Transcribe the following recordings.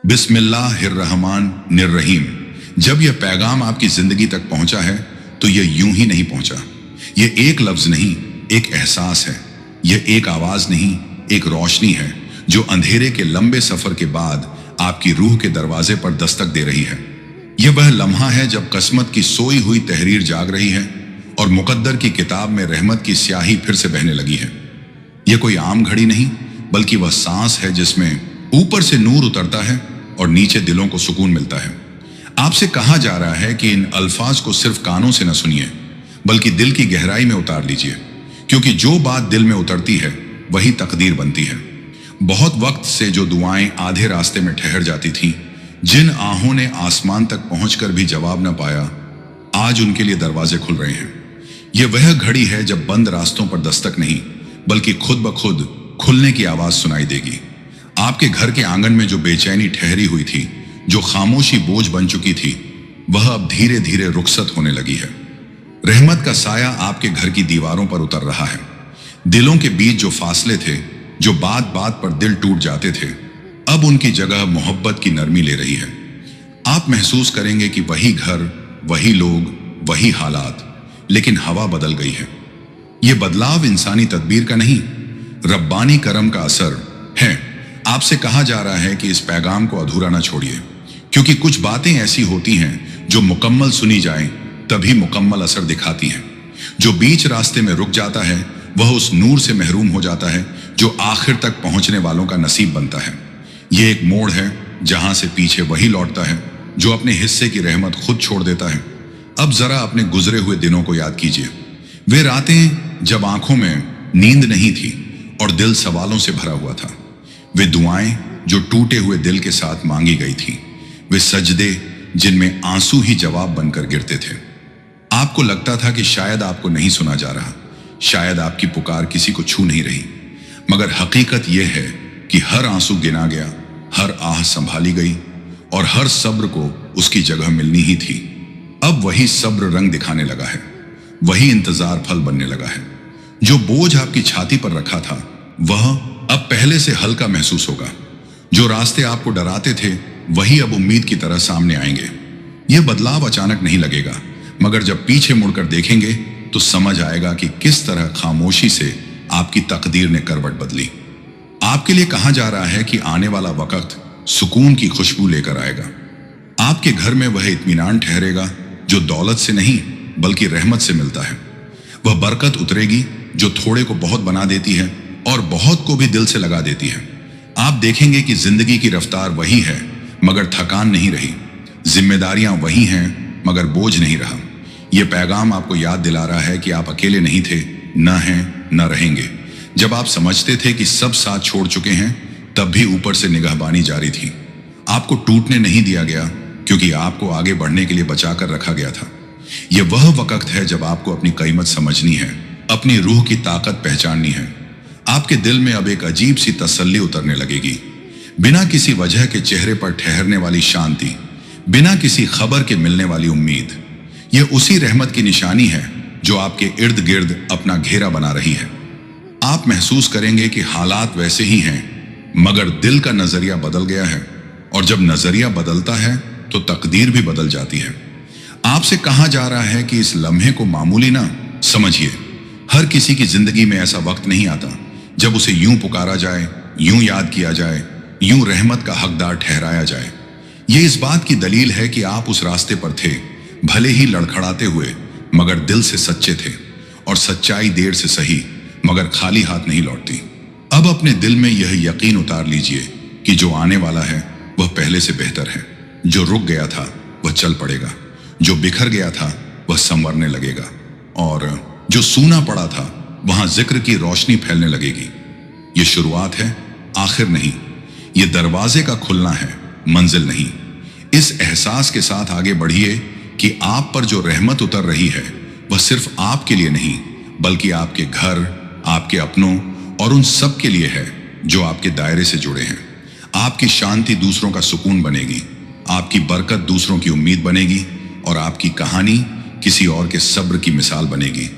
बिस्मिल्लाहिर्रहमानिर्रहीम। जब यह पैगाम आपकी जिंदगी तक पहुंचा है तो यह यूं ही नहीं पहुंचा। यह एक लफ्ज नहीं, एक एहसास है। यह एक आवाज नहीं, एक रोशनी है जो अंधेरे के लंबे सफर के बाद आपकी रूह के दरवाजे पर दस्तक दे रही है। यह वह लम्हा है जब किस्मत की सोई हुई तहरीर जाग रही है और मुकद्दर की किताब में रहमत की स्याही फिर से बहने लगी है। यह कोई आम घड़ी नहीं, बल्कि वह सांस है जिसमें ऊपर से नूर उतरता है और नीचे दिलों को सुकून मिलता है। आपसे कहा जा रहा है कि इन अल्फाज को सिर्फ कानों से न सुनिए, बल्कि दिल की गहराई में उतार लीजिए, क्योंकि जो बात दिल में उतरती है वही तकदीर बनती है। बहुत वक्त से जो दुआएं आधे रास्ते में ठहर जाती थीं, जिन आहों ने आसमान तक पहुंचकर भी जवाब न पाया, आज उनके लिए दरवाजे खुल रहे हैं। यह वह घड़ी है जब बंद रास्तों पर दस्तक नहीं, बल्कि खुद ब खुद खुलने की आवाज सुनाई देगी। आपके घर के आंगन में जो बेचैनी ठहरी हुई थी, जो खामोशी बोझ बन चुकी थी, वह अब धीरे धीरे रुखसत होने लगी है। रहमत का साया आपके घर की दीवारों पर उतर रहा है। दिलों के बीच जो फासले थे, जो बात बात पर दिल टूट जाते थे, अब उनकी जगह मोहब्बत की नरमी ले रही है। आप महसूस करेंगे कि वही घर, वही लोग, वही हालात, लेकिन हवा बदल गई है। यह बदलाव इंसानी तदबीर का नहीं, रब्बानी करम का असर है। आपसे कहा जा रहा है कि इस पैगाम को अधूरा ना छोड़िए, क्योंकि कुछ बातें ऐसी होती हैं जो मुकम्मल सुनी जाएं तभी मुकम्मल असर दिखाती हैं। जो बीच रास्ते में रुक जाता है वह उस नूर से महरूम हो जाता है जो आखिर तक पहुंचने वालों का नसीब बनता है। यह एक मोड़ है जहां से पीछे वही लौटता है जो अपने हिस्से की रहमत खुद छोड़ देता है। अब जरा अपने गुजरे हुए दिनों को याद कीजिए। वे रातें जब आंखों में नींद नहीं थी और दिल सवालों से भरा हुआ था। वे दुआएं जो टूटे हुए दिल के साथ मांगी गई थी। वे सजदे जिनमें आंसू ही जवाब बनकर गिरते थे। आपको लगता था कि शायद आपको नहीं सुना जा रहा, शायद आपकी पुकार किसी को छू नहीं रही, मगर हकीकत यह है कि हर आंसू गिना गया, हर आह संभाली गई और हर सब्र को उसकी जगह मिलनी ही थी। अब वही सब्र रंग दिखाने लगा है, वही इंतजार फल बनने लगा है। जो बोझ आपकी छाती पर रखा था वह अब पहले से हल्का महसूस होगा। जो रास्ते आपको डराते थे वही अब उम्मीद की तरह सामने आएंगे। यह बदलाव अचानक नहीं लगेगा, मगर जब पीछे मुड़कर देखेंगे तो समझ आएगा कि किस तरह खामोशी से आपकी तकदीर ने करवट बदली। आपके लिए कहा जा रहा है कि आने वाला वक्त सुकून की खुशबू लेकर आएगा। आपके घर में वह इत्मीनान ठहरेगा जो दौलत से नहीं बल्कि रहमत से मिलता है। वह बरकत उतरेगी जो थोड़े को बहुत बना देती है और बहुत को भी दिल से लगा देती है। आप देखेंगे कि जिंदगी की रफ्तार वही है मगर थकान नहीं रही, जिम्मेदारियां वही हैं मगर बोझ नहीं रहा। यह पैगाम आपको याद दिला रहा है कि आप अकेले नहीं थे, न हैं न रहेंगे। जब आप समझते थे कि सब साथ छोड़ चुके हैं, तब भी ऊपर से निगहबानी जारी थी। आपको टूटने नहीं दिया गया, क्योंकि आपको आगे बढ़ने के लिए बचाकर रखा गया था। यह वह वक्त है जब आपको अपनी कीमत समझनी है, अपनी रूह की ताकत पहचाननी है। आपके दिल में अब एक अजीब सी तसल्ली उतरने लगेगी। बिना किसी वजह के चेहरे पर ठहरने वाली शांति, बिना किसी खबर के मिलने वाली उम्मीद। यह उसी रहमत की निशानी है जो आपके इर्द गिर्द अपना घेरा बना रही है। आप महसूस करेंगे कि हालात वैसे ही हैं, मगर दिल का नजरिया बदल गया है, और जब नजरिया बदलता है तो तकदीर भी बदल जाती है। आपसे कहा जा रहा है कि इस लम्हे को मामूली ना समझिए। हर किसी की जिंदगी में ऐसा वक्त नहीं आता जब उसे यूं पुकारा जाए, यूं याद किया जाए, यूं रहमत का हकदार ठहराया जाए। यह इस बात की दलील है कि आप उस रास्ते पर थे, भले ही लड़खड़ाते हुए, मगर दिल से सच्चे थे। और सच्चाई देर से सही मगर खाली हाथ नहीं लौटती। अब अपने दिल में यह यकीन उतार लीजिए कि जो आने वाला है वह पहले से बेहतर है। जो रुक गया था वह चल पड़ेगा, जो बिखर गया था वह संवरने लगेगा, और जो सूना पड़ा था वहां जिक्र की रोशनी फैलने लगेगी। यह शुरुआत है, आखिर नहीं। यह दरवाजे का खुलना है, मंजिल नहीं। इस एहसास के साथ आगे बढ़िए कि आप पर जो रहमत उतर रही है वह सिर्फ आपके लिए नहीं, बल्कि आपके घर, आपके अपनों और उन सब के लिए है जो आपके दायरे से जुड़े हैं। आपकी शांति दूसरों का सुकून बनेगी, आपकी बरकत दूसरों की उम्मीद बनेगी, और आपकी कहानी किसी और के सब्र की मिसाल बनेगी।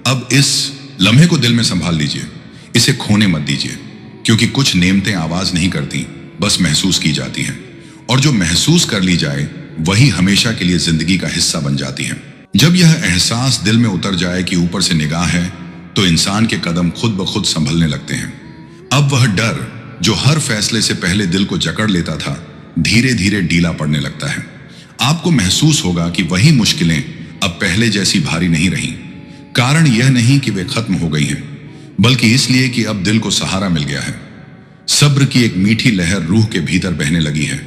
अब इस लम्हे को दिल में संभाल लीजिए, इसे खोने मत दीजिए, क्योंकि कुछ नेमतें आवाज नहीं करती, बस महसूस की जाती हैं। जो महसूस कर ली जाए वही हमेशा के लिए जिंदगी का हिस्सा बन जाती है। जब यह एहसास दिल में उतर जाए कि ऊपर से निगाह है, तो इंसान के कदम खुद ब खुद संभलने लगते हैं। अब वह डर जो हर फैसले से पहले दिल को जकड़ लेता था, धीरे धीरे ढीला पड़ने लगता है। आपको महसूस होगा कि वही मुश्किलें अब पहले जैसी भारी नहीं रही। कारण यह नहीं कि वे खत्म हो गई हैं, बल्कि इसलिए कि अब दिल को सहारा मिल गया है। सब्र की एक मीठी लहर रूह के भीतर बहने लगी है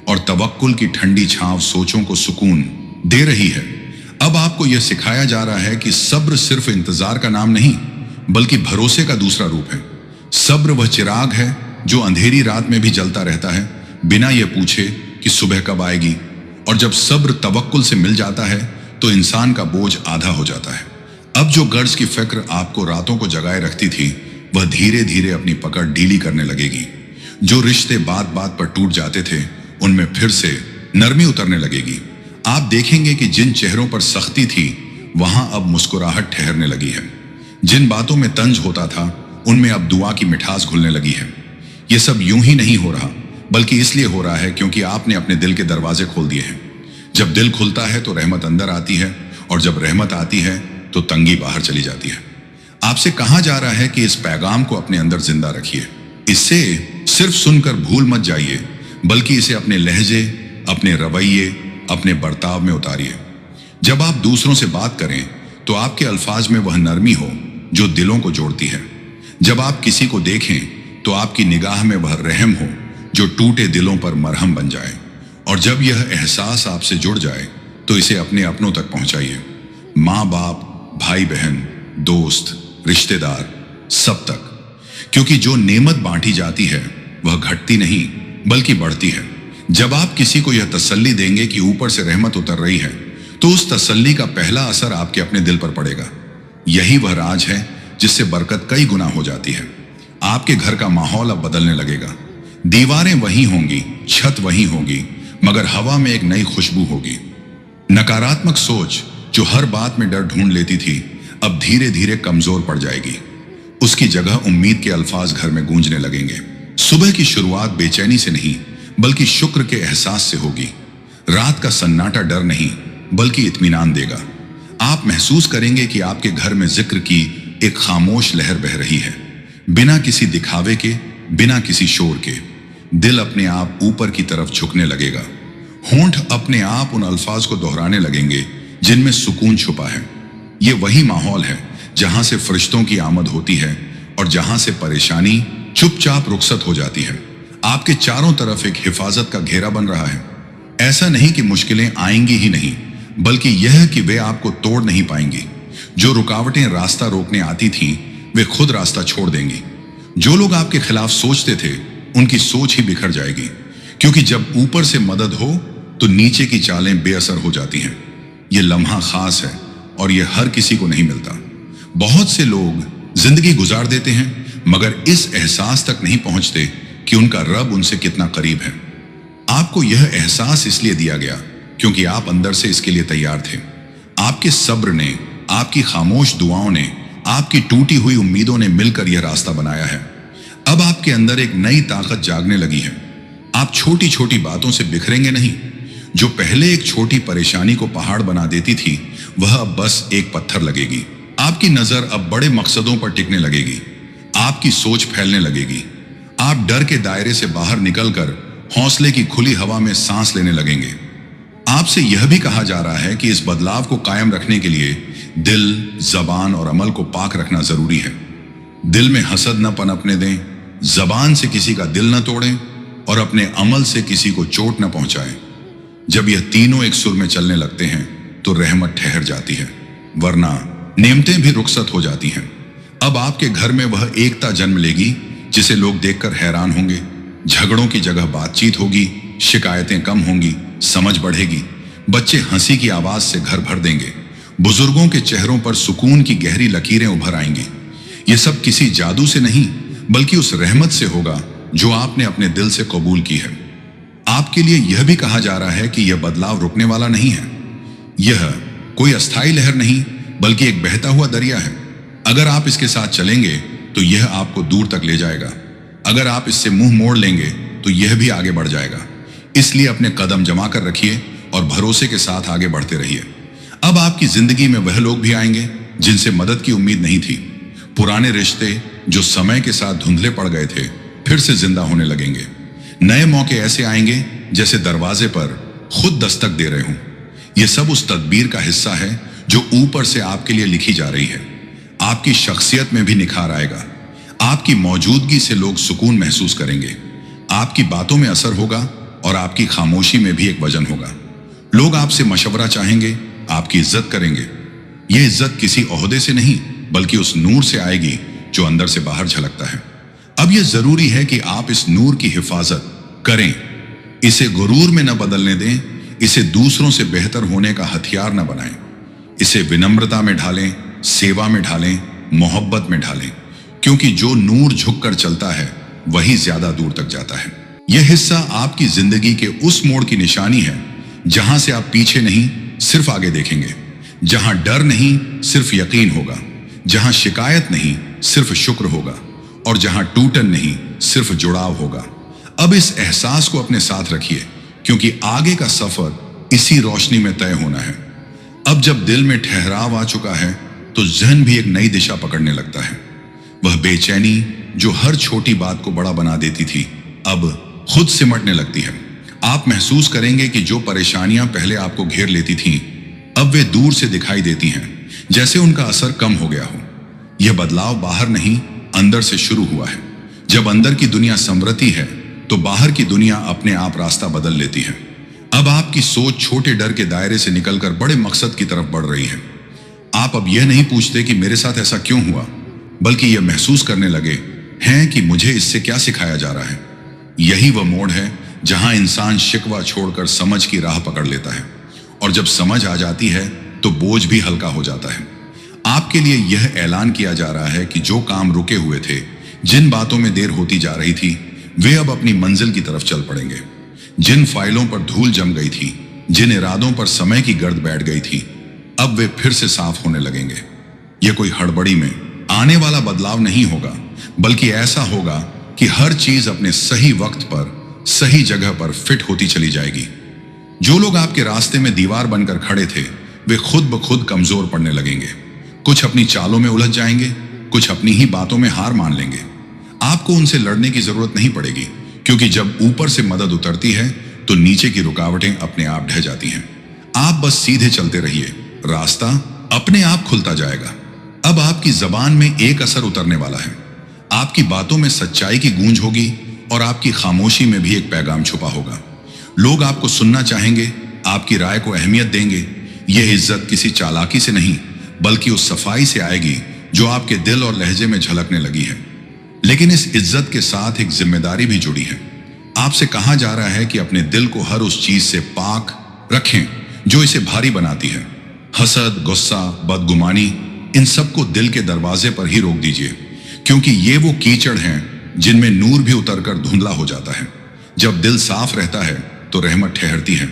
और तवक्कुल की ठंडी छांव सोचों को सुकून दे रही है। अब आपको यह सिखाया जा रहा है कि सब्र सिर्फ इंतजार का नाम नहीं, बल्कि भरोसे का दूसरा रूप है। सब्र वह चिराग है जो अंधेरी रात में भी जलता रहता है, बिना यह पूछे कि सुबह कब आएगी। और जब सब्र तवक्कुल से मिल जाता है तो इंसान का बोझ आधा हो जाता है। अब जो गर्ज की फिक्र आपको रातों को जगाए रखती थी, वह धीरे धीरे अपनी पकड़ ढीली करने लगेगी। जो रिश्ते बात बात पर टूट जाते थे, उनमें फिर से नरमी उतरने लगेगी। आप देखेंगे कि जिन चेहरों पर सख्ती थी, वहां अब मुस्कुराहट ठहरने लगी है। जिन बातों में तंज होता था, उनमें अब दुआ की मिठास घुलने लगी है। यह सब यूं ही नहीं हो रहा, बल्कि इसलिए हो रहा है क्योंकि आपने अपने दिल के दरवाजे खोल दिए हैं। जब दिल खुलता है तो रहमत अंदर आती है, और जब रहमत आती है तो तंगी बाहर चली जाती है। आपसे कहा जा रहा है कि इस पैगाम को अपने अंदर जिंदा रखिए। इससे सिर्फ सुनकर भूल मत जाइए, बल्कि इसे अपने लहजे, अपने रवैये, अपने बर्ताव में उतारिए। जब आप दूसरों से बात करें तो आपके अल्फाज में वह नरमी हो जो दिलों को जोड़ती है। जब आप किसी को देखें तो आपकी निगाह में वह रहम हो जो टूटे दिलों पर मरहम बन जाए। और जब यह एहसास आपसे जुड़ जाए तो इसे अपने अपनों तक पहुंचाइए। माँ बाप, भाई बहन, दोस्त, रिश्तेदार, सब तक। क्योंकि जो नेमत बांटी जाती है वह घटती नहीं बल्कि बढ़ती है। जब आप किसी को यह तसल्ली देंगे कि ऊपर से रहमत उतर रही है, तो उस तसल्ली का पहला असर आपके अपने दिल पर पड़ेगा। यही वह राज है जिससे बरकत कई गुना हो जाती है। आपके घर का माहौल अब बदलने लगेगा। दीवारें वही होंगी, छत वही होगी, मगर हवा में एक नई खुशबू होगी। नकारात्मक सोच जो हर बात में डर ढूंढ लेती थी, अब धीरे धीरे कमजोर पड़ जाएगी। उसकी जगह उम्मीद के अल्फाज घर में गूंजने लगेंगे। सुबह की शुरुआत बेचैनी से नहीं, बल्कि शुक्र के एहसास से होगी। रात का सन्नाटा डर नहीं, बल्कि इत्मीनान देगा। आप महसूस करेंगे कि आपके घर में जिक्र की एक खामोश लहर बह रही है, बिना किसी दिखावे के, बिना किसी शोर के। दिल अपने आप ऊपर की तरफ झुकने लगेगा। होंठ अपने आप उन अल्फाज को दोहराने लगेंगे जिनमें सुकून छुपा है। ये वही माहौल है जहां से फरिश्तों की आमद होती है और जहां से परेशानी चुपचाप रुखसत हो जाती है। आपके चारों तरफ एक हिफाजत का घेरा बन रहा है। ऐसा नहीं कि मुश्किलें आएंगी ही नहीं, बल्कि यह कि वे आपको तोड़ नहीं पाएंगी। जो रुकावटें रास्ता रोकने आती थीं, वे खुद रास्ता छोड़ देंगी। जो लोग आपके खिलाफ सोचते थे, उनकी सोच ही बिखर जाएगी। क्योंकि जब ऊपर से मदद हो तो नीचे की चालें बेअसर हो जाती हैं। यह लम्हा खास है और यह हर किसी को नहीं मिलता। बहुत से लोग जिंदगी गुजार देते हैं, मगर इस एहसास तक नहीं पहुंचते कि उनका रब उनसे कितना करीब है। आपको यह एहसास इसलिए दिया गया क्योंकि आप अंदर से इसके लिए तैयार थे। आपके सब्र ने, आपकी खामोश दुआओं ने, आपकी टूटी हुई उम्मीदों ने मिलकर यह रास्ता बनाया है। अब आपके अंदर एक नई ताकत जागने लगी है। आप छोटी छोटी बातों से बिखरेंगे नहीं। जो पहले एक छोटी परेशानी को पहाड़ बना देती थी, वह अब बस एक पत्थर लगेगी। आपकी नजर अब बड़े मकसदों पर टिकने लगेगी। आपकी सोच फैलने लगेगी। आप डर के दायरे से बाहर निकलकर हौसले की खुली हवा में सांस लेने लगेंगे। आपसे यह भी कहा जा रहा है कि इस बदलाव को कायम रखने के लिए दिल, जबान और अमल को पाक रखना जरूरी है। दिल में हसद न पनपने दें, जबान से किसी का दिल न तोड़ें और अपने अमल से किसी को चोट न पहुंचाएं। जब यह तीनों एक सुर में चलने लगते हैं तो रहमत ठहर जाती है, वरना नेमतें भी रुखसत हो जाती हैं। अब आपके घर में वह एकता जन्म लेगी जिसे लोग देखकर हैरान होंगे। झगड़ों की जगह बातचीत होगी, शिकायतें कम होंगी, समझ बढ़ेगी। बच्चे हंसी की आवाज से घर भर देंगे। बुजुर्गों के चेहरों पर सुकून की गहरी लकीरें उभर आएंगी। यह सब किसी जादू से नहीं, बल्कि उस रहमत से होगा जो आपने अपने दिल से कबूल की है। आपके लिए यह भी कहा जा रहा है कि यह बदलाव रुकने वाला नहीं है। यह कोई अस्थायी लहर नहीं, बल्कि एक बहता हुआ दरिया है। अगर आप इसके साथ चलेंगे तो यह आपको दूर तक ले जाएगा। अगर आप इससे मुंह मोड़ लेंगे तो यह भी आगे बढ़ जाएगा। इसलिए अपने कदम जमा कर रखिए और भरोसे के साथ आगे बढ़ते रहिए। अब आपकी जिंदगी में वह लोग भी आएंगे जिनसे मदद की उम्मीद नहीं थी। पुराने रिश्ते जो समय के साथ धुंधले पड़ गए थे, फिर से जिंदा होने लगेंगे। नए मौके ऐसे आएंगे जैसे दरवाजे पर खुद दस्तक दे रहे हों। यह सब उस तदबीर का हिस्सा है जो ऊपर से आपके लिए लिखी जा रही है। आपकी शख्सियत में भी निखार आएगा। आपकी मौजूदगी से लोग सुकून महसूस करेंगे। आपकी बातों में असर होगा और आपकी खामोशी में भी एक वजन होगा। लोग आपसे मशवरा चाहेंगे, आपकी इज्जत करेंगे। यह इज्जत किसी ओहदे से नहीं बल्कि उस नूर से आएगी जो अंदर से बाहर झलकता है। अब यह जरूरी है कि आप इस नूर की हिफाजत करें। इसे गुरूर में न बदलने दें, इसे दूसरों से बेहतर होने का हथियार न बनाएं। इसे विनम्रता में ढालें, सेवा में ढालें, मोहब्बत में ढालें, क्योंकि जो नूर झुककर चलता है वही ज्यादा दूर तक जाता है। यह हिस्सा आपकी जिंदगी के उस मोड़ की निशानी है जहां से आप पीछे नहीं सिर्फ आगे देखेंगे, जहां डर नहीं सिर्फ यकीन होगा, जहां शिकायत नहीं सिर्फ शुक्र होगा और जहां टूटन नहीं सिर्फ जुड़ाव होगा। अब इस एहसास को अपने साथ रखिए, क्योंकि आगे का सफर इसी रोशनी में तय होना है। अब जब दिल में ठहराव आ चुका है तो जहन भी एक नई दिशा पकड़ने लगता है। वह बेचैनी जो हर छोटी बात को बड़ा बना देती थी, अब खुद सिमटने लगती है। आप महसूस करेंगे कि जो परेशानियां पहले आपको घेर लेती थीं, अब वे दूर से दिखाई देती हैं, जैसे उनका असर कम हो गया हो। यह बदलाव बाहर नहीं, अंदर से शुरू हुआ है। जब अंदर की दुनिया संवरती है तो बाहर की दुनिया अपने आप रास्ता बदल लेती है। अब आपकी सोच छोटे डर के दायरे से निकलकर बड़े मकसद की तरफ बढ़ रही है। आप अब यह नहीं पूछते कि मेरे साथ ऐसा क्यों हुआ, बल्कि यह महसूस करने लगे हैं कि मुझे इससे क्या सिखाया जा रहा है। यही वह मोड़ है जहां इंसान शिकवा छोड़कर समझ की राह पकड़ लेता है, और जब समझ आ जाती है तो बोझ भी हल्का हो जाता है। आपके लिए यह ऐलान किया जा रहा है कि जो काम रुके हुए थे, जिन बातों में देर होती जा रही थी, वे अब अपनी मंजिल की तरफ चल पड़ेंगे। जिन फाइलों पर धूल जम गई थी, जिन इरादों पर समय की गर्द बैठ गई थी, अब वे फिर से साफ होने लगेंगे। यह कोई हड़बड़ी में आने वाला बदलाव नहीं होगा, बल्कि ऐसा होगा कि हर चीज अपने सही वक्त पर सही जगह पर फिट होती चली जाएगी। जो लोग आपके रास्ते में दीवार बनकर खड़े थे, वे खुद ब खुद कमजोर पड़ने लगेंगे। कुछ अपनी चालों में उलझ जाएंगे, कुछ अपनी ही बातों में हार मान लेंगे। आपको उनसे लड़ने की जरूरत नहीं पड़ेगी, क्योंकि जब ऊपर से मदद उतरती है तो नीचे की रुकावटें अपने आप ढह जाती हैं। आप बस सीधे चलते रहिए, रास्ता अपने आप खुलता जाएगा। अब आपकी जबान में एक असर उतरने वाला है। आपकी बातों में सच्चाई की गूंज होगी और आपकी खामोशी में भी एक पैगाम छुपा होगा। लोग आपको सुनना चाहेंगे, आपकी राय को अहमियत देंगे। यह इज्जत किसी चालाकी से नहीं, बल्कि उस सफाई से आएगी जो आपके दिल और लहजे में झलकने लगी है। लेकिन इस इज्जत के साथ एक जिम्मेदारी भी जुड़ी है। आपसे कहा जा रहा है कि अपने दिल को हर उस चीज से पाक रखें जो इसे भारी बनाती है। हसद, गुस्सा, बदगुमानी, इन सबको दिल के दरवाजे पर ही रोक दीजिए, क्योंकि ये वो कीचड़ हैं जिनमें नूर भी उतरकर धुंधला हो जाता है। जब दिल साफ रहता है तो रहमत ठहरती है।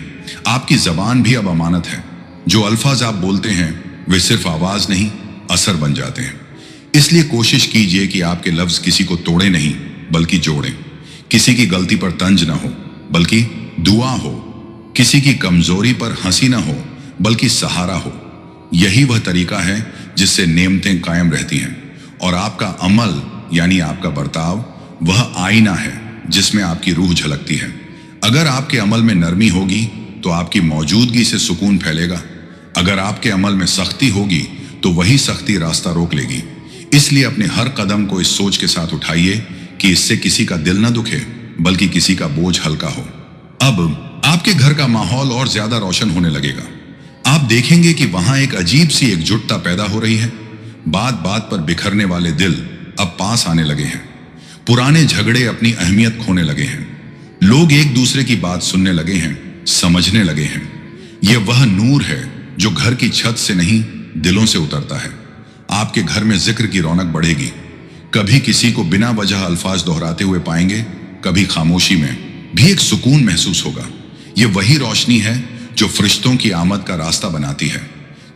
आपकी जबान भी अब अमानत है। जो अल्फाज आप बोलते हैं वे सिर्फ आवाज नहीं, असर बन जाते हैं। इसलिए कोशिश कीजिए कि आपके लफ्ज किसी को तोड़े नहीं बल्कि जोड़ें। किसी की गलती पर तंज ना हो बल्कि दुआ हो, किसी की कमजोरी पर हंसी ना हो बल्कि सहारा हो। यही वह तरीका है जिससे नेमतें कायम रहती हैं, और आपका अमल यानी आपका बर्ताव वह आईना है जिसमें आपकी रूह झलकती है। अगर आपके अमल में नरमी होगी तो आपकी मौजूदगी से सुकून फैलेगा। अगर आपके अमल में सख्ती होगी तो वही सख्ती रास्ता रोक लेगी। इसलिए अपने हर कदम को इस सोच के साथ उठाइए कि इससे किसी का दिल ना दुखे बल्कि किसी का बोझ हल्का हो। अब आपके घर का माहौल और ज्यादा रोशन होने लगेगा। आप देखेंगे कि वहां एक अजीब सी एकजुटता पैदा हो रही है। बात बात पर बिखरने वाले दिल अब पास आने लगे हैं। पुराने झगड़े अपनी अहमियत खोने लगे हैं। लोग एक दूसरे की बात सुनने लगे हैं, समझने लगे हैं। यह वह नूर है जो घर की छत से नहीं दिलों से उतरता है। आपके घर में जिक्र की रौनक बढ़ेगी। कभी किसी को बिना वजह अल्फाज दोहराते हुए पाएंगे, कभी खामोशी में भी एक सुकून महसूस होगा। यह वही रोशनी है जो फरिश्तों की आमद का रास्ता बनाती है।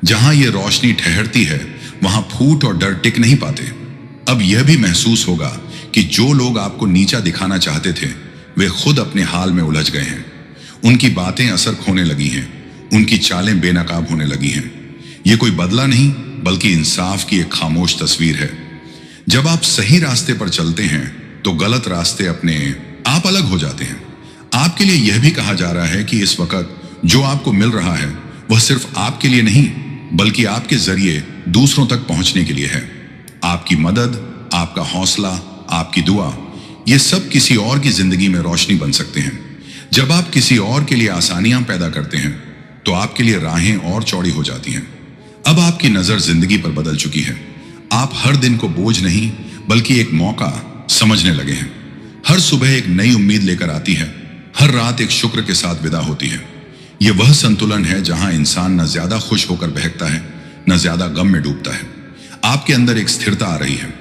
जहां यह रोशनी ठहरती है वहां फूट और डर टिक नहीं पाते। अब यह भी महसूस होगा कि जो लोग आपको नीचा दिखाना चाहते थे वे खुद अपने हाल में उलझ गए हैं। उनकी बातें असर खोने लगी हैं, उनकी चालें बेनकाब होने लगी हैं। ये कोई बदला नहीं बल्कि इंसाफ की एक खामोश तस्वीर है। जब आप सही रास्ते पर चलते हैं तो गलत रास्ते अपने आप अलग हो जाते हैं। आपके लिए यह भी कहा जा रहा है कि इस वक्त जो आपको मिल रहा है वह सिर्फ आपके लिए नहीं बल्कि आपके जरिए दूसरों तक पहुंचने के लिए है। आपकी मदद, आपका हौसला, आपकी दुआ, ये सब किसी और की जिंदगी में रोशनी बन सकते हैं। जब आप किसी और के लिए आसानियां पैदा करते हैं तो आपके लिए राहें और चौड़ी हो जाती हैं। अब आपकी नजर जिंदगी पर बदल चुकी है। आप हर दिन को बोझ नहीं बल्कि एक मौका समझने लगे हैं। हर सुबह एक नई उम्मीद लेकर आती है, हर रात एक शुक्र के साथ विदा होती है। यह वह संतुलन है जहां इंसान न ज्यादा खुश होकर बहकता है, न ज्यादा गम में डूबता है। आपके अंदर एक स्थिरता आ रही है।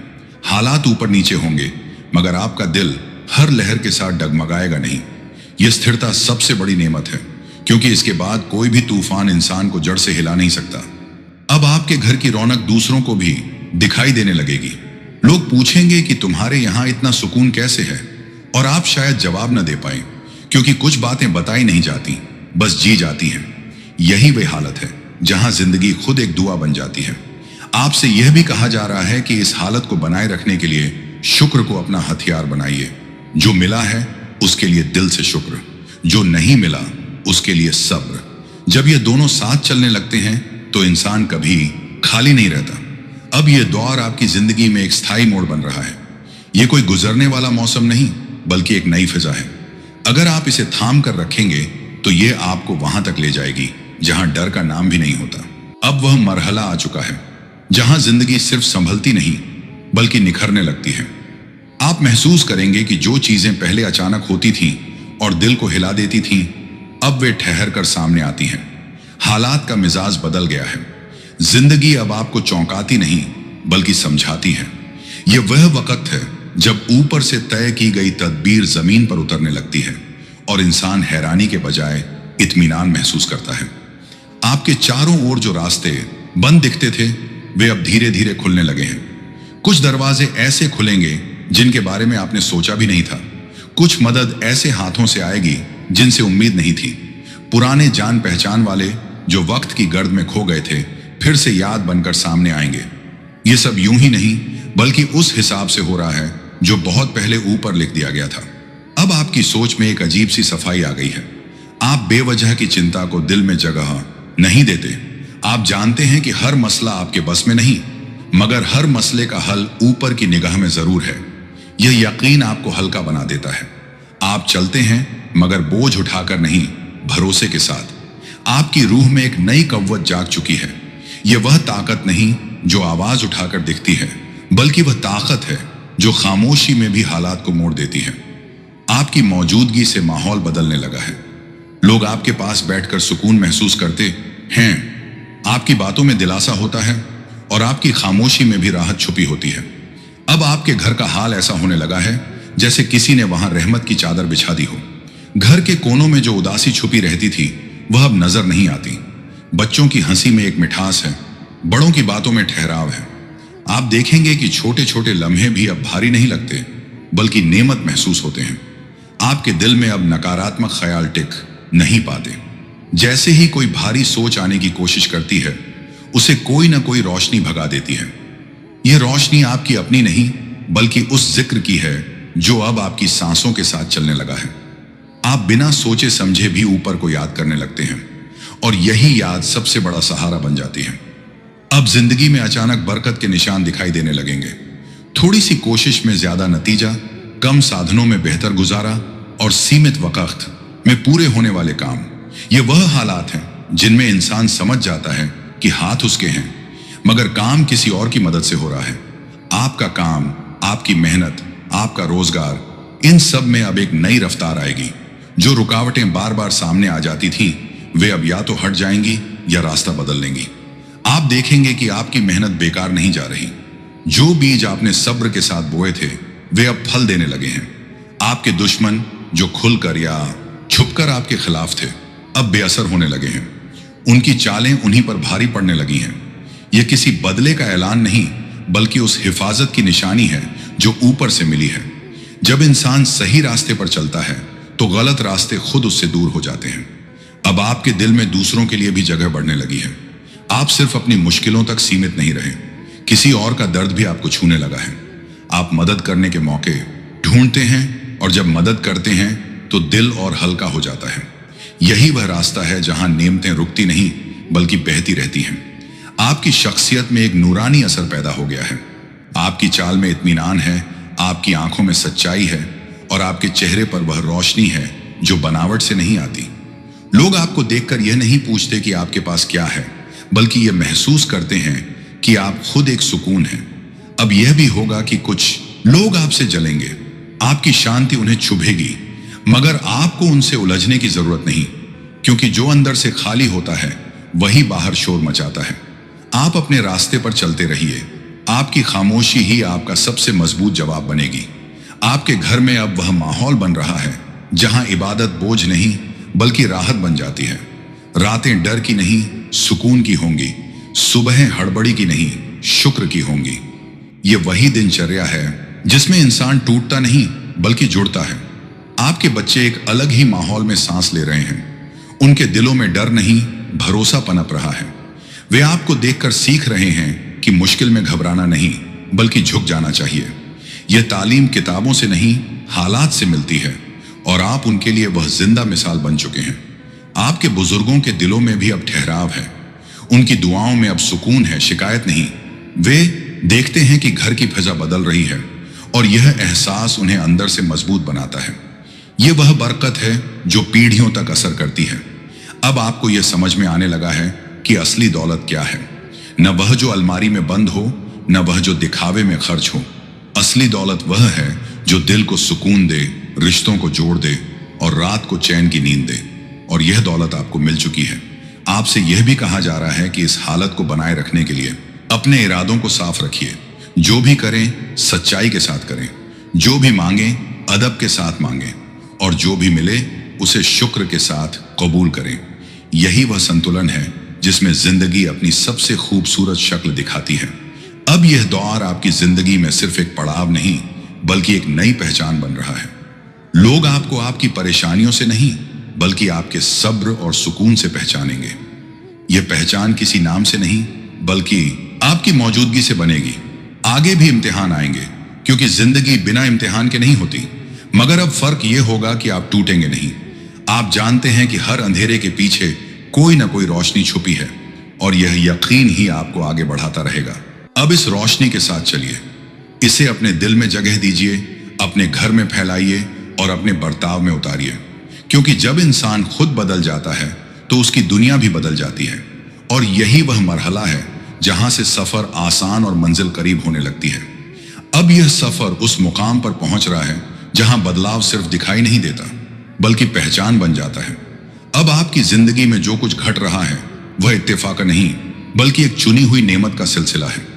हालात ऊपर नीचे होंगे मगर आपका दिल हर लहर के साथ डगमगाएगा नहीं। यह स्थिरता सबसे बड़ी नेमत है, क्योंकि इसके बाद कोई भी तूफान इंसान को जड़ से हिला नहीं सकता। अब आपके घर की रौनक दूसरों को भी दिखाई देने लगेगी। लोग पूछेंगे कि तुम्हारे यहां इतना सुकून कैसे है, और आप शायद जवाब न दे पाए, क्योंकि कुछ बातें बताई नहीं जाती, बस जी जाती हैं। यही वह हालत है जहां जिंदगी खुद एक दुआ बन जाती है। आपसे यह भी कहा जा रहा है कि इस हालत को बनाए रखने के लिए शुक्र को अपना हथियार बनाइए। जो मिला है उसके लिए दिल से शुक्र, जो नहीं मिला उसके लिए सब्र। जब ये दोनों साथ चलने लगते हैं तो इंसान कभी खाली नहीं रहता। अब यह दौर आपकी जिंदगी में एक स्थायी मोड़ बन रहा है। यह कोई गुजरने वाला मौसम नहीं बल्कि एक नई फिजा है। अगर आप इसे थाम कर रखेंगे तो यह आपको वहां तक ले जाएगी जहां डर का नाम भी नहीं होता। अब वह मरहला आ चुका है जहां जिंदगी सिर्फ संभलती नहीं बल्कि निखरने लगती है। आप महसूस करेंगे कि जो चीजें पहले अचानक होती थीं और दिल को हिला देती थीं, अब वे ठहर कर सामने आती हैं। हालात का मिजाज बदल गया है। जिंदगी अब आपको चौंकाती नहीं बल्कि समझाती है। यह वह वक्त है जब ऊपर से तय की गई तदबीर जमीन पर उतरने लगती है और इंसान हैरानी के बजाय इत्मीनान महसूस करता है। आपके चारों ओर जो रास्ते बंद दिखते थे वे अब धीरे धीरे खुलने लगे हैं। कुछ दरवाजे ऐसे खुलेंगे जिनके बारे में आपने सोचा भी नहीं था। कुछ मदद ऐसे हाथों से आएगी जिनसे उम्मीद नहीं थी। पुराने जान पहचान वाले जो वक्त की गर्द में खो गए थे फिर से याद बनकर सामने आएंगे। ये सब यूं ही नहीं बल्कि उस हिसाब से हो रहा है जो बहुत पहले ऊपर लिख दिया गया था। अब आपकी सोच में एक अजीब सी सफाई आ गई है। आप बेवजह की चिंता को दिल में जगह नहीं देते। आप जानते हैं कि हर मसला आपके बस में नहीं, मगर हर मसले का हल ऊपर की निगाह में जरूर है। यह यकीन आपको हल्का बना देता है। आप चलते हैं मगर बोझ उठाकर नहीं, भरोसे के साथ। आपकी रूह में एक नई कव्वत जाग चुकी है। यह वह ताकत नहीं जो आवाज उठाकर दिखती है, बल्कि वह ताकत है जो खामोशी में भी हालात को मोड़ देती है। आपकी मौजूदगी से माहौल बदलने लगा है। लोग आपके पास बैठकर सुकून महसूस करते हैं। आपकी बातों में दिलासा होता है और आपकी खामोशी में भी राहत छुपी होती है। अब आपके घर का हाल ऐसा होने लगा है जैसे किसी ने वहां रहमत की चादर बिछा दी हो। घर के कोनों में जो उदासी छुपी रहती थी वह अब नजर नहीं आती। बच्चों की हंसी में एक मिठास है, बड़ों की बातों में ठहराव है। आप देखेंगे कि छोटे छोटे लम्हे भी अब भारी नहीं लगते बल्कि नेमत महसूस होते हैं। आपके दिल में अब नकारात्मक ख्याल टिक नहीं पाते। जैसे ही कोई भारी सोच आने की कोशिश करती है उसे कोई ना कोई रोशनी भगा देती है। यह रोशनी आपकी अपनी नहीं बल्कि उस जिक्र की है जो अब आपकी सांसों के साथ चलने लगा है। आप बिना सोचे समझे भी ऊपर को याद करने लगते हैं और यही याद सबसे बड़ा सहारा बन जाती है। अब जिंदगी में अचानक बरकत के निशान दिखाई देने लगेंगे। थोड़ी सी कोशिश में ज्यादा नतीजा, कम साधनों में बेहतर गुजारा और सीमित वक्त में पूरे होने वाले काम। ये वह हालात हैं जिनमें इंसान समझ जाता है कि हाथ उसके हैं मगर काम किसी और की मदद से हो रहा है। आपका काम, आपकी मेहनत, आपका रोजगार, इन सब में अब एक नई रफ्तार आएगी। जो रुकावटें बार बार सामने आ जाती थी वे अब या तो हट जाएंगी या रास्ता बदल लेंगी। आप देखेंगे कि आपकी मेहनत बेकार नहीं जा रही। जो बीज आपने सब्र के साथ बोए थे वे अब फल देने लगे हैं। आपके दुश्मन जो खुलकर या छुपकर आपके खिलाफ थे अब बेअसर होने लगे हैं। उनकी चालें उन्हीं पर भारी पड़ने लगी हैं। यह किसी बदले का ऐलान नहीं बल्कि उस हिफाजत की निशानी है जो ऊपर से मिली है। जब इंसान सही रास्ते पर चलता है तो गलत रास्ते खुद उससे दूर हो जाते हैं। अब आपके दिल में दूसरों के लिए भी जगह बढ़ने लगी है। आप सिर्फ अपनी मुश्किलों तक सीमित नहीं रहे, किसी और का दर्द भी आपको छूने लगा है। आप मदद करने के मौके ढूंढते हैं और जब मदद करते हैं तो दिल और हल्का हो जाता है। यही वह रास्ता है जहां नेमतें रुकती नहीं बल्कि बहती रहती हैं। आपकी शख्सियत में एक नूरानी असर पैदा हो गया है। आपकी चाल में इत्मीनान है, आपकी आंखों में सच्चाई है और आपके चेहरे पर वह रोशनी है जो बनावट से नहीं आती। लोग आपको देखकर यह नहीं पूछते कि आपके पास क्या है, बल्कि यह महसूस करते हैं कि आप खुद एक सुकून हैं। अब यह भी होगा कि कुछ लोग आपसे जलेंगे, आपकी शांति उन्हें चुभेगी, मगर आपको उनसे उलझने की जरूरत नहीं, क्योंकि जो अंदर से खाली होता है वही बाहर शोर मचाता है। आप अपने रास्ते पर चलते रहिए, आपकी खामोशी ही आपका सबसे मजबूत जवाब बनेगी। आपके घर में अब वह माहौल बन रहा है जहां इबादत बोझ नहीं बल्कि राहत बन जाती है। रातें डर की नहीं सुकून की होंगी, सुबहें हड़बड़ी की नहीं शुक्र की होंगी। ये वही दिनचर्या है जिसमें इंसान टूटता नहीं बल्कि जुड़ता है। आपके बच्चे एक अलग ही माहौल में सांस ले रहे हैं। उनके दिलों में डर नहीं भरोसा पनप रहा है। वे आपको देखकर सीख रहे हैं कि मुश्किल में घबराना नहीं बल्कि झुक जाना चाहिए। यह तालीम किताबों से नहीं हालात से मिलती है और आप उनके लिए वह जिंदा मिसाल बन चुके हैं। आपके बुजुर्गों के दिलों में भी अब ठहराव है, उनकी दुआओं में अब सुकून है, शिकायत नहीं। वे देखते हैं कि घर की फिजा बदल रही है और यह एहसास उन्हें अंदर से मजबूत बनाता है। यह वह बरकत है जो पीढ़ियों तक असर करती है। अब आपको यह समझ में आने लगा है कि असली दौलत क्या है। न वह जो अलमारी में बंद हो, न वह जो दिखावे में खर्च हो। असली दौलत वह है जो दिल को सुकून दे, रिश्तों को जोड़ दे और रात को चैन की नींद दे। और यह दौलत आपको मिल चुकी है। आपसे यह भी कहा जा रहा है कि इस हालत को बनाए रखने के लिए अपने इरादों को साफ रखिए। जो भी करें सच्चाई के साथ करें, जो भी मांगें अदब के साथ मांगें और जो भी मिले उसे शुक्र के साथ कबूल करें। यही वह संतुलन है जिसमें जिंदगी अपनी सबसे खूबसूरत शक्ल दिखाती है। अब यह दौर आपकी जिंदगी में सिर्फ एक पड़ाव नहीं बल्कि एक नई पहचान बन रहा है। लोग आपको आपकी परेशानियों से नहीं बल्कि आपके सब्र और सुकून से पहचानेंगे। यह पहचान किसी नाम से नहीं बल्कि आपकी मौजूदगी से बनेगी। आगे भी इम्तिहान आएंगे क्योंकि जिंदगी बिना इम्तिहान के नहीं होती, मगर अब फर्क यह होगा कि आप टूटेंगे नहीं। आप जानते हैं कि हर अंधेरे के पीछे कोई ना कोई रोशनी छुपी है और यह यकीन ही आपको आगे बढ़ाता रहेगा। अब इस रोशनी के साथ चलिए, इसे अपने दिल में जगह दीजिए, अपने घर में फैलाइए और अपने बर्ताव में उतारिए, क्योंकि जब इंसान खुद बदल जाता है तो उसकी दुनिया भी बदल जाती है। और यही वह मरहला है जहां से सफर आसान और मंजिल करीब होने लगती है। अब यह सफर उस मुकाम पर पहुंच रहा है जहां बदलाव सिर्फ दिखाई नहीं देता बल्कि पहचान बन जाता है। अब आपकी जिंदगी में जो कुछ घट रहा है वह इत्तेफाक नहीं बल्कि एक चुनी हुई नेमत का सिलसिला है।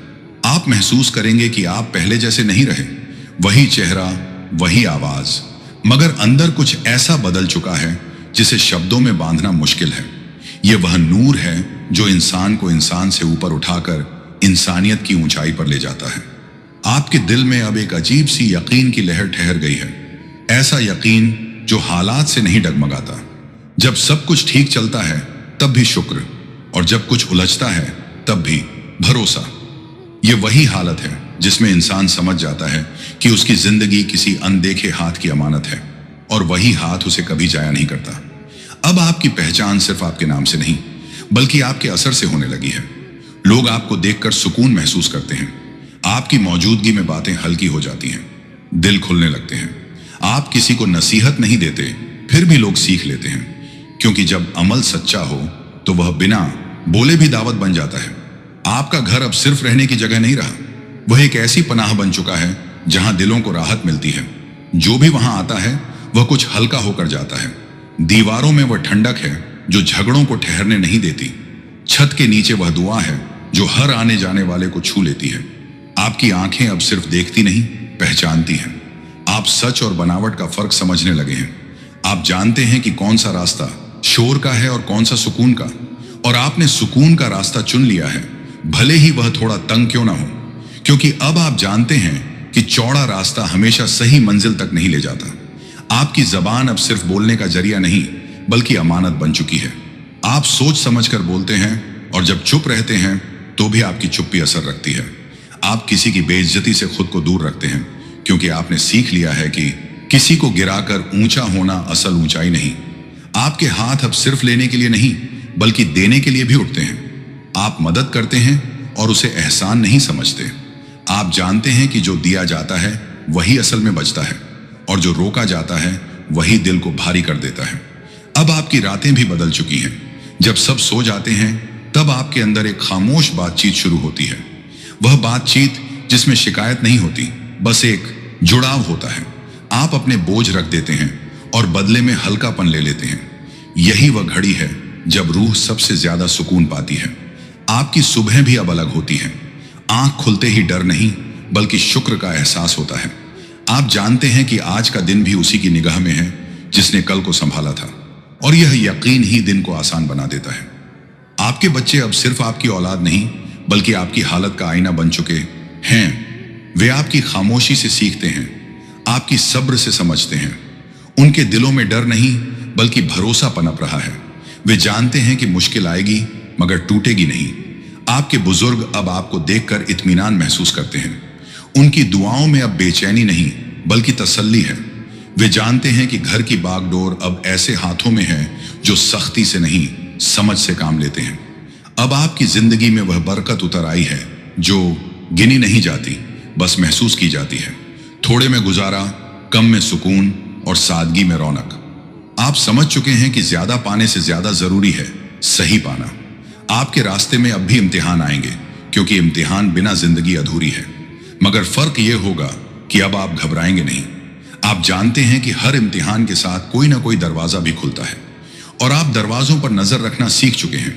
आप महसूस करेंगे कि आप पहले जैसे नहीं रहे, वही चेहरा, वही आवाज, मगर अंदर कुछ ऐसा बदल चुका है जिसे शब्दों में बांधना मुश्किल है। यह वह नूर है जो इंसान को इंसान से ऊपर उठाकर इंसानियत की ऊंचाई पर ले जाता है। आपके दिल में अब एक अजीब सी यकीन की लहर ठहर गई है, ऐसा यकीन जो हालात से नहीं डगमगाता। जब सब कुछ ठीक चलता है तब भी शुक्र, और जब कुछ उलझता है तब भी भरोसा। यह वही हालत है जिसमें इंसान समझ जाता है कि उसकी जिंदगी किसी अनदेखे हाथ की अमानत है और वही हाथ उसे कभी जाया नहीं करता। अब आपकी पहचान सिर्फ आपके नाम से नहीं बल्कि आपके असर से होने लगी है। लोग आपको देखकर सुकून महसूस करते हैं। आपकी मौजूदगी में बातें हल्की हो जाती हैं, दिल खुलने लगते हैं। आप किसी को नसीहत नहीं देते फिर भी लोग सीख लेते हैं, क्योंकि जब अमल सच्चा हो तो वह बिना बोले भी दावत बन जाता है। आपका घर अब सिर्फ रहने की जगह नहीं रहा, वह एक ऐसी पनाह बन चुका है जहां दिलों को राहत मिलती है। जो भी वहां आता है वह कुछ हल्का होकर जाता है। दीवारों में वह ठंडक है जो झगड़ों को ठहरने नहीं देती। छत के नीचे वह दुआ है जो हर आने जाने वाले को छू लेती है। आपकी आंखें अब सिर्फ देखती नहीं पहचानती हैं। आप सच और बनावट का फर्क समझने लगे हैं। आप जानते हैं कि कौन सा रास्ता शोर का है और कौन सा सुकून का, और आपने सुकून का रास्ता चुन लिया है, भले ही वह थोड़ा तंग क्यों ना हो, क्योंकि अब आप जानते हैं कि चौड़ा रास्ता हमेशा सही मंजिल तक नहीं ले जाता। आपकी जबान अब सिर्फ बोलने का जरिया नहीं बल्कि अमानत बन चुकी है। आप सोच समझकर बोलते हैं और जब चुप रहते हैं तो भी आपकी चुप्पी असर रखती है। आप किसी की बेइज्जती से खुद को दूर रखते हैं क्योंकि आपने सीख लिया है कि किसी को गिराकर ऊंचा होना असल ऊंचाई नहीं। आपके हाथ अब सिर्फ लेने के लिए नहीं बल्कि देने के लिए भी उठते हैं। आप मदद करते हैं और उसे एहसान नहीं समझते। आप जानते हैं कि जो दिया जाता है वही असल में बचता है और जो रोका जाता है वही दिल को भारी कर देता है। अब आपकी रातें भी बदल चुकी हैं। जब सब सो जाते हैं तब आपके अंदर एक खामोश बातचीत शुरू होती है। वह बातचीत जिसमें शिकायत नहीं होती, बस एक जुड़ाव होता है। आप अपने बोझ रख देते हैं और बदले में हल्कापन ले लेते हैं। यही वह घड़ी है जब रूह सबसे ज्यादा सुकून पाती है। आपकी सुबह भी अब अलग होती है। आंख खुलते ही डर नहीं बल्कि शुक्र का एहसास होता है। आप जानते हैं कि आज का दिन भी उसी की निगाह में है जिसने कल को संभाला था, और यह यकीन ही दिन को आसान बना देता है। आपके बच्चे अब सिर्फ आपकी औलाद नहीं बल्कि आपकी हालत का आईना बन चुके हैं। वे आपकी खामोशी से सीखते हैं, आपकी सब्र से समझते हैं। उनके दिलों में डर नहीं बल्कि भरोसा पनप रहा है। वे जानते हैं कि मुश्किल आएगी मगर टूटेगी नहीं। आपके बुजुर्ग अब आपको देखकर इत्मीनान महसूस करते हैं। उनकी दुआओं में अब बेचैनी नहीं बल्कि तसल्ली है। वे जानते हैं कि घर की बागडोर अब ऐसे हाथों में है जो सख्ती से नहीं समझ से काम लेते हैं। अब आपकी जिंदगी में वह बरकत उतर आई है जो गिनी नहीं जाती, बस महसूस की जाती है। थोड़े में गुजारा, कम में सुकून और सादगी में रौनक। आप समझ चुके हैं कि ज्यादा पाने से ज्यादा जरूरी है सही पाना। आपके रास्ते में अब भी इम्तिहान आएंगे क्योंकि इम्तिहान बिना जिंदगी अधूरी है, मगर फर्क यह होगा कि अब आप घबराएंगे नहीं। आप जानते हैं कि हर इम्तिहान के साथ कोई ना कोई दरवाजा भी खुलता है और आप दरवाजों पर नजर रखना सीख चुके हैं।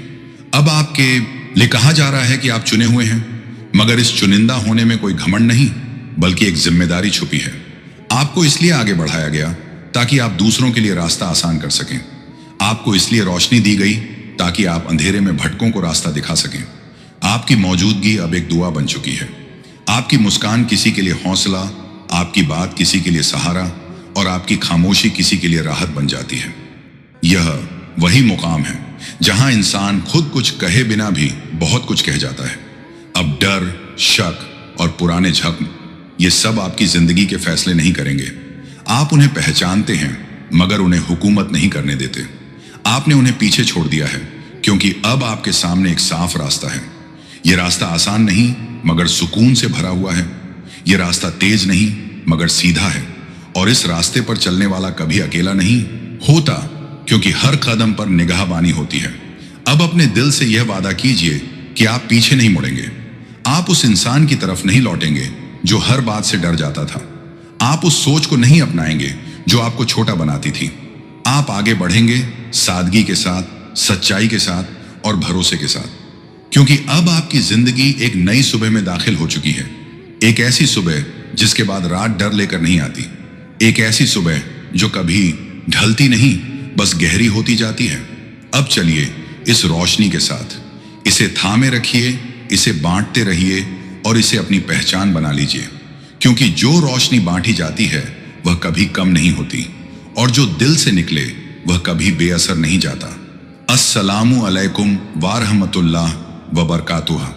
अब आपके लिए कहा जा रहा है कि आप चुने हुए हैं, मगर इस चुनिंदा होने में कोई घमंड नहीं बल्कि एक जिम्मेदारी छुपी है। आपको इसलिए आगे बढ़ाया गया ताकि आप दूसरों के लिए रास्ता आसान कर सकें। आपको इसलिए रोशनी दी गई ताकि आप अंधेरे में भटकों को रास्ता दिखा सकें। आपकी मौजूदगी अब एक दुआ बन चुकी है। आपकी मुस्कान किसी के लिए हौसला, आपकी बात किसी के लिए सहारा और आपकी खामोशी किसी के लिए राहत बन जाती है। यह वही मुकाम है जहां इंसान खुद कुछ कहे बिना भी बहुत कुछ कह जाता है। अब डर, शक और पुराने जख्म, ये सब आपकी जिंदगी के फैसले नहीं करेंगे। आप उन्हें पहचानते हैं मगर उन्हें हुकूमत नहीं करने देते। आपने उन्हें पीछे छोड़ दिया है क्योंकि अब आपके सामने एक साफ रास्ता है। यह रास्ता आसान नहीं मगर सुकून से भरा हुआ है। यह रास्ता तेज नहीं मगर सीधा है, और इस रास्ते पर चलने वाला कभी अकेला नहीं होता क्योंकि हर कदम पर निगाहबानी होती है। अब अपने दिल से यह वादा कीजिए कि आप पीछे नहीं मुड़ेंगे। आप उस इंसान की तरफ नहीं लौटेंगे जो हर बात से डर जाता था। आप उस सोच को नहीं अपनाएंगे जो आपको छोटा बनाती थी। आप आगे बढ़ेंगे सादगी के साथ, सच्चाई के साथ और भरोसे के साथ, क्योंकि अब आपकी जिंदगी एक नई सुबह में दाखिल हो चुकी है। एक ऐसी सुबह जिसके बाद रात डर लेकर नहीं आती। एक ऐसी सुबह जो कभी ढलती नहीं बस गहरी होती जाती है। अब चलिए इस रोशनी के साथ, इसे थामे रखिए, इसे बांटते रहिए और इसे अपनी पहचान बना लीजिए, क्योंकि जो रोशनी बांटी जाती है वह कभी कम नहीं होती और जो दिल से निकले वह कभी बेअसर नहीं जाता। अस्सलामु अलैकुम व रहमतुल्लाह व बरकातुहू।